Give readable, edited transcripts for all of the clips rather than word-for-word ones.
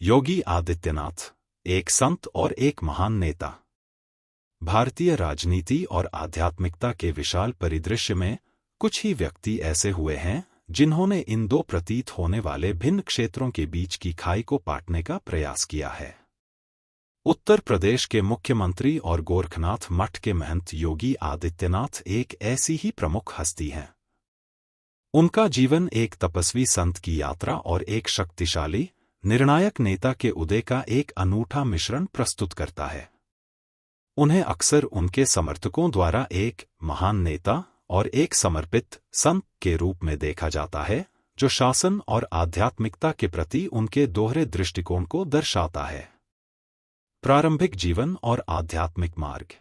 योगी आदित्यनाथ एक संत और एक महान नेता। भारतीय राजनीति और आध्यात्मिकता के विशाल परिदृश्य में कुछ ही व्यक्ति ऐसे हुए हैं जिन्होंने इन दो प्रतीत होने वाले भिन्न क्षेत्रों के बीच की खाई को पाटने का प्रयास किया है। उत्तर प्रदेश के मुख्यमंत्री और गोरखनाथ मठ के महंत योगी आदित्यनाथ एक ऐसी ही प्रमुख हस्ती हैं। उनका जीवन एक तपस्वी संत की यात्रा और एक शक्तिशाली निर्णायक नेता के उदय का एक अनूठा मिश्रण प्रस्तुत करता है। उन्हें अक्सर उनके समर्थकों द्वारा एक महान नेता और एक समर्पित संत के रूप में देखा जाता है, जो शासन और आध्यात्मिकता के प्रति उनके दोहरे दृष्टिकोण को दर्शाता है। प्रारंभिक जीवन और आध्यात्मिक मार्ग।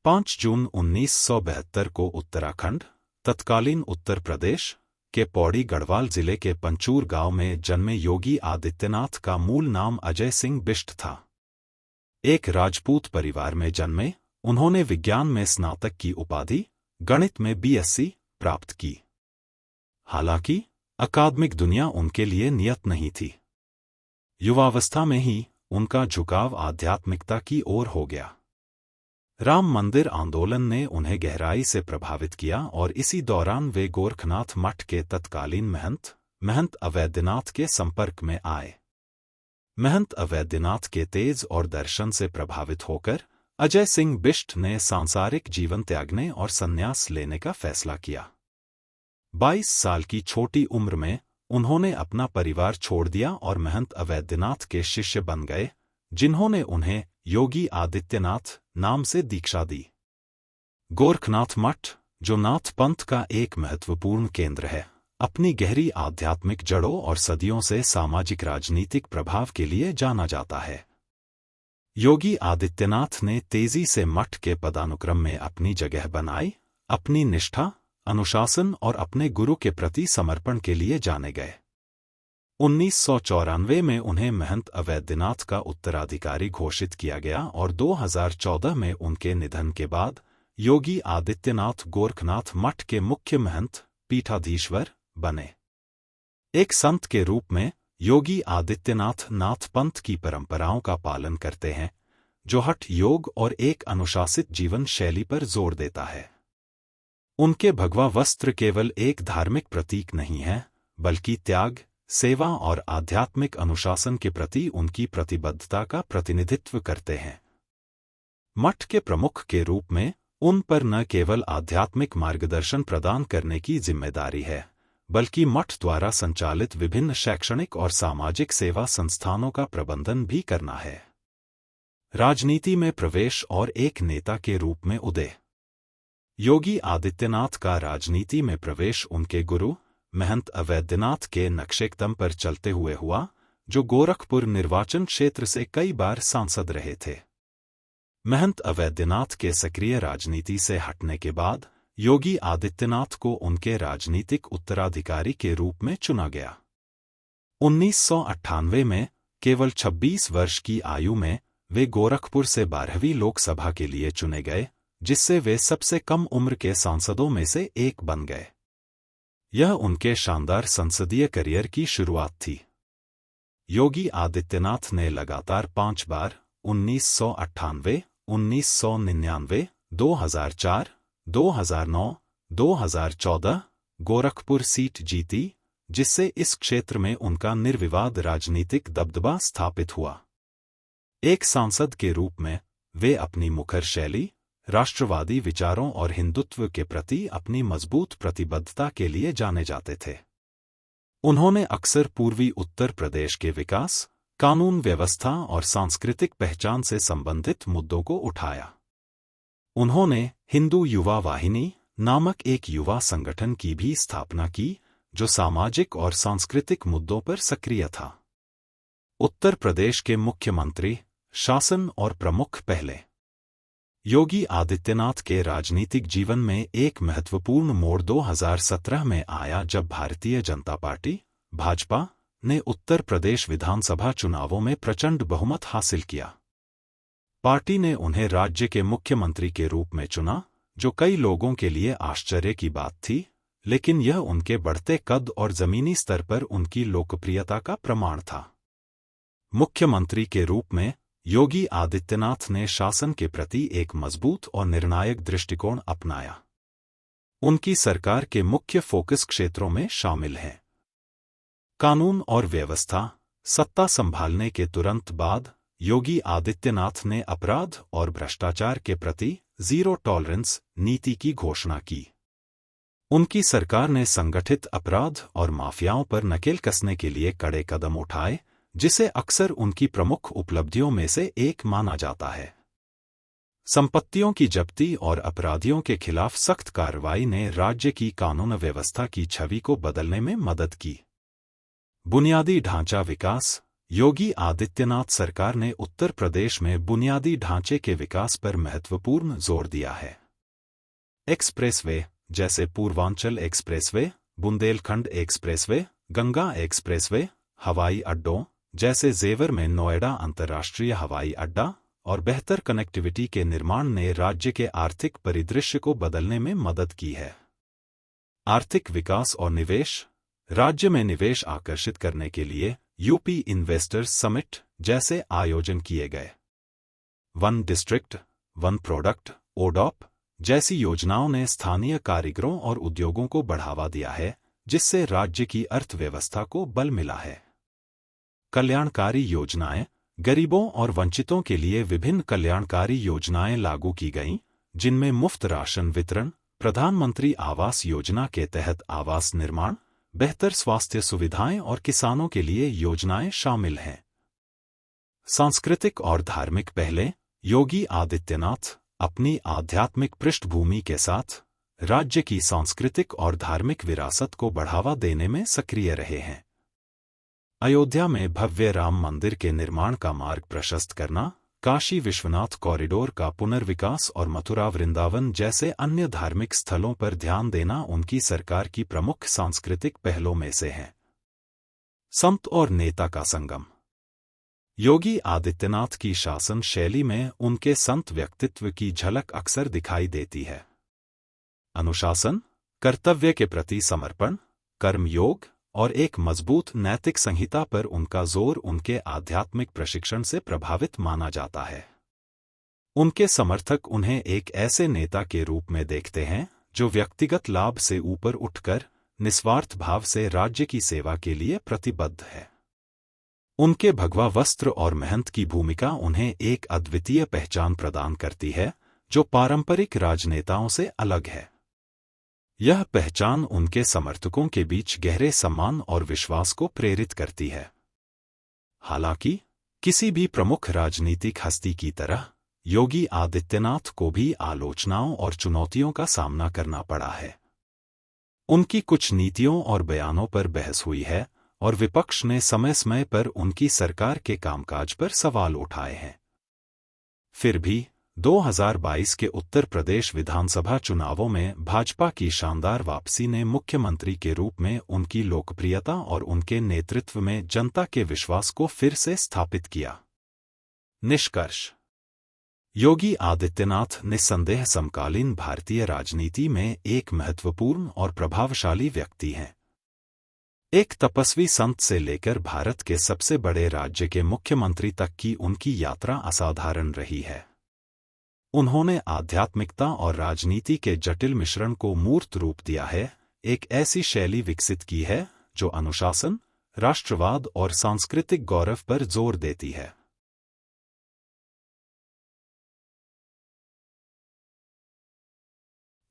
5 जून 1972 को उत्तराखंड, तत्कालीन उत्तर प्रदेश के पौड़ी गढ़वाल जिले के पंचूर गांव में जन्मे योगी आदित्यनाथ का मूल नाम अजय सिंह बिष्ट था। एक राजपूत परिवार में जन्मे उन्होंने विज्ञान में स्नातक की उपाधि, गणित में बीएससी प्राप्त की। हालांकि अकादमिक दुनिया उनके लिए नियत नहीं थी। युवावस्था में ही उनका झुकाव आध्यात्मिकता की ओर हो गया। राम मंदिर आंदोलन ने उन्हें गहराई से प्रभावित किया और इसी दौरान वे गोरखनाथ मठ के तत्कालीन महंत अवैधनाथ के संपर्क में आए। महंत अवैधनाथ के तेज और दर्शन से प्रभावित होकर अजय सिंह बिष्ट ने सांसारिक जीवन त्यागने और संन्यास लेने का फैसला किया। 22 साल की छोटी उम्र में उन्होंने अपना परिवार छोड़ दिया और महंत अवैधनाथ के शिष्य बन गए, जिन्होंने उन्हें योगी आदित्यनाथ नाम से दीक्षा दी। गोरखनाथ मठ, जो नाथ पंथ का एक महत्वपूर्ण केंद्र है, अपनी गहरी आध्यात्मिक जड़ों और सदियों से सामाजिक राजनीतिक प्रभाव के लिए जाना जाता है। योगी आदित्यनाथ ने तेजी से मठ के पदानुक्रम में अपनी जगह बनाई, अपनी निष्ठा, अनुशासन और अपने गुरु के प्रति समर्पण के लिए जाने गए। 1994 में उन्हें महंत अवैधनाथ का उत्तराधिकारी घोषित किया गया और 2014 में उनके निधन के बाद योगी आदित्यनाथ गोरखनाथ मठ के मुख्य महंत पीठाधीश्वर बने। एक संत के रूप में योगी आदित्यनाथ नाथ पंथ की परंपराओं का पालन करते हैं, जो हठ योग और एक अनुशासित जीवन शैली पर जोर देता है। उनके भगवा वस्त्र केवल एक धार्मिक प्रतीक नहीं है, बल्कि त्याग, सेवा और आध्यात्मिक अनुशासन के प्रति उनकी प्रतिबद्धता का प्रतिनिधित्व करते हैं। मठ के प्रमुख के रूप में उन पर न केवल आध्यात्मिक मार्गदर्शन प्रदान करने की जिम्मेदारी है, बल्कि मठ द्वारा संचालित विभिन्न शैक्षणिक और सामाजिक सेवा संस्थानों का प्रबंधन भी करना है। राजनीति में प्रवेश और एक नेता के रूप में उदय। योगी आदित्यनाथ का राजनीति में प्रवेश उनके गुरु महंत अवैधनाथ के नक्शेकदम पर चलते हुए हुआ, जो गोरखपुर निर्वाचन क्षेत्र से कई बार सांसद रहे थे। महंत अवैधनाथ के सक्रिय राजनीति से हटने के बाद योगी आदित्यनाथ को उनके राजनीतिक उत्तराधिकारी के रूप में चुना गया। 1998 में केवल 26 वर्ष की आयु में वे गोरखपुर से 12वीं लोकसभा के लिए चुने गए, जिससे वे सबसे कम उम्र के सांसदों में से एक बन गए। यह उनके शानदार संसदीय करियर की शुरुआत थी। योगी आदित्यनाथ ने लगातार 5 बार 1998, 1999, 2004, 2009, 2014 गोरखपुर सीट जीती, जिससे इस क्षेत्र में उनका निर्विवाद राजनीतिक दबदबा स्थापित हुआ। एक सांसद के रूप में वे अपनी मुखर शैली, राष्ट्रवादी विचारों और हिंदुत्व के प्रति अपनी मजबूत प्रतिबद्धता के लिए जाने जाते थे। उन्होंने अक्सर पूर्वी उत्तर प्रदेश के विकास, कानून व्यवस्था और सांस्कृतिक पहचान से संबंधित मुद्दों को उठाया। उन्होंने हिंदू युवा वाहिनी नामक एक युवा संगठन की भी स्थापना की, जो सामाजिक और सांस्कृतिक मुद्दों पर सक्रिय था। उत्तर प्रदेश के मुख्यमंत्री, शासन और प्रमुख पहले। योगी आदित्यनाथ के राजनीतिक जीवन में एक महत्वपूर्ण मोड़ 2017 में आया, जब भारतीय जनता पार्टी भाजपा ने उत्तर प्रदेश विधानसभा चुनावों में प्रचंड बहुमत हासिल किया। पार्टी ने उन्हें राज्य के मुख्यमंत्री के रूप में चुना, जो कई लोगों के लिए आश्चर्य की बात थी, लेकिन यह उनके बढ़ते कद और जमीनी स्तर पर उनकी लोकप्रियता का प्रमाण था। मुख्यमंत्री के रूप में योगी आदित्यनाथ ने शासन के प्रति एक मजबूत और निर्णायक दृष्टिकोण अपनाया। उनकी सरकार के मुख्य फोकस क्षेत्रों में शामिल हैं कानून और व्यवस्था। सत्ता संभालने के तुरंत बाद योगी आदित्यनाथ ने अपराध और भ्रष्टाचार के प्रति जीरो टॉलरेंस नीति की घोषणा की। उनकी सरकार ने संगठित अपराध और माफियाओं पर नकेल कसने के लिए कड़े कदम उठाए, जिसे अक्सर उनकी प्रमुख उपलब्धियों में से एक माना जाता है। संपत्तियों की जब्ती और अपराधियों के खिलाफ सख्त कार्रवाई ने राज्य की कानून व्यवस्था की छवि को बदलने में मदद की। बुनियादी ढांचा विकास। योगी आदित्यनाथ सरकार ने उत्तर प्रदेश में बुनियादी ढांचे के विकास पर महत्वपूर्ण जोर दिया है। एक्सप्रेसवे जैसे Purvanchal expressway, Bundelkhand expressway, Ganga expressway, हवाई अड्डों जैसे जेवर में नोएडा अंतर्राष्ट्रीय हवाई अड्डा और बेहतर कनेक्टिविटी के निर्माण ने राज्य के आर्थिक परिदृश्य को बदलने में मदद की है। आर्थिक विकास और निवेश। राज्य में निवेश आकर्षित करने के लिए यूपी इन्वेस्टर्स समिट जैसे आयोजन किए गए। वन डिस्ट्रिक्ट, वन प्रोडक्ट, ओडॉप जैसी योजनाओं ने स्थानीय कारीगरों और उद्योगों को बढ़ावा दिया है, जिससे राज्य की अर्थव्यवस्था को बल मिला है। कल्याणकारी योजनाएं। गरीबों और वंचितों के लिए विभिन्न कल्याणकारी योजनाएं लागू की गईं, जिनमें मुफ्त राशन वितरण, प्रधानमंत्री आवास योजना के तहत आवास निर्माण, बेहतर स्वास्थ्य सुविधाएं और किसानों के लिए योजनाएं शामिल हैं। सांस्कृतिक और धार्मिक पहले। योगी आदित्यनाथ अपनी आध्यात्मिक पृष्ठभूमि के साथ राज्य की सांस्कृतिक और धार्मिक विरासत को बढ़ावा देने में सक्रिय रहे हैं। अयोध्या में भव्य राम मंदिर के निर्माण का मार्ग प्रशस्त करना, काशी विश्वनाथ कॉरिडोर का पुनर्विकास और मथुरा वृंदावन जैसे अन्य धार्मिक स्थलों पर ध्यान देना उनकी सरकार की प्रमुख सांस्कृतिक पहलों में से है। संत और नेता का संगम। योगी आदित्यनाथ की शासन शैली में उनके संत व्यक्तित्व की झलक अक्सर दिखाई देती है। अनुशासन, कर्तव्य के प्रति समर्पण, कर्मयोग और एक मजबूत नैतिक संहिता पर उनका जोर उनके आध्यात्मिक प्रशिक्षण से प्रभावित माना जाता है। उनके समर्थक उन्हें एक ऐसे नेता के रूप में देखते हैं जो व्यक्तिगत लाभ से ऊपर उठकर निस्वार्थ भाव से राज्य की सेवा के लिए प्रतिबद्ध है। उनके भगवा वस्त्र और मेहनत की भूमिका उन्हें एक अद्वितीय पहचान प्रदान करती है, जो पारंपरिक राजनेताओं से अलग है। यह पहचान उनके समर्थकों के बीच गहरे सम्मान और विश्वास को प्रेरित करती है। हालांकि, किसी भी प्रमुख राजनीतिक हस्ती की तरह योगी आदित्यनाथ को भी आलोचनाओं और चुनौतियों का सामना करना पड़ा है। उनकी कुछ नीतियों और बयानों पर बहस हुई है और विपक्ष ने समय समय पर उनकी सरकार के कामकाज पर सवाल उठाए हैं। फिर भी 2022 के उत्तर प्रदेश विधानसभा चुनावों में भाजपा की शानदार वापसी ने मुख्यमंत्री के रूप में उनकी लोकप्रियता और उनके नेतृत्व में जनता के विश्वास को फिर से स्थापित किया। निष्कर्ष। योगी आदित्यनाथ निस्संदेह समकालीन भारतीय राजनीति में एक महत्वपूर्ण और प्रभावशाली व्यक्ति हैं। एक तपस्वी संत से लेकर भारत के सबसे बड़े राज्य के मुख्यमंत्री तक की उनकी यात्रा असाधारण रही है। उन्होंने आध्यात्मिकता और राजनीति के जटिल मिश्रण को मूर्त रूप दिया है, एक ऐसी शैली विकसित की है जो अनुशासन, राष्ट्रवाद और सांस्कृतिक गौरव पर जोर देती है।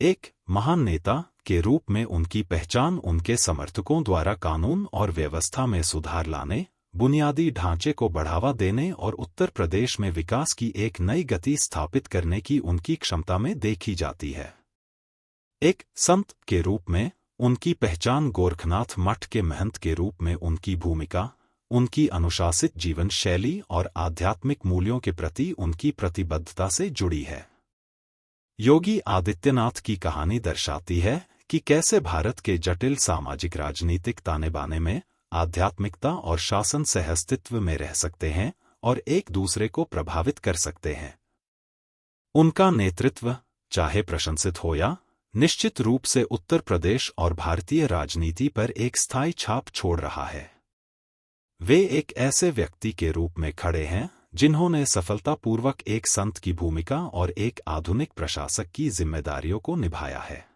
एक महान नेता के रूप में उनकी पहचान उनके समर्थकों द्वारा कानून और व्यवस्था में सुधार लाने, बुनियादी ढांचे को बढ़ावा देने और उत्तर प्रदेश में विकास की एक नई गति स्थापित करने की उनकी क्षमता में देखी जाती है। एक संत के रूप में उनकी पहचान गोरखनाथ मठ के महंत के रूप में उनकी भूमिका, उनकी अनुशासित जीवन शैली और आध्यात्मिक मूल्यों के प्रति उनकी प्रतिबद्धता से जुड़ी है। योगी आदित्यनाथ की कहानी दर्शाती है कि कैसे भारत के जटिल सामाजिक राजनीतिक ताने-बाने में आध्यात्मिकता और शासन सहअस्तित्व में रह सकते हैं और एक दूसरे को प्रभावित कर सकते हैं। उनका नेतृत्व, चाहे प्रशंसित हो या, निश्चित रूप से उत्तर प्रदेश और भारतीय राजनीति पर एक स्थायी छाप छोड़ रहा है। वे एक ऐसे व्यक्ति के रूप में खड़े हैं जिन्होंने सफलतापूर्वक एक संत की भूमिका और एक आधुनिक प्रशासक की जिम्मेदारियों को निभाया है।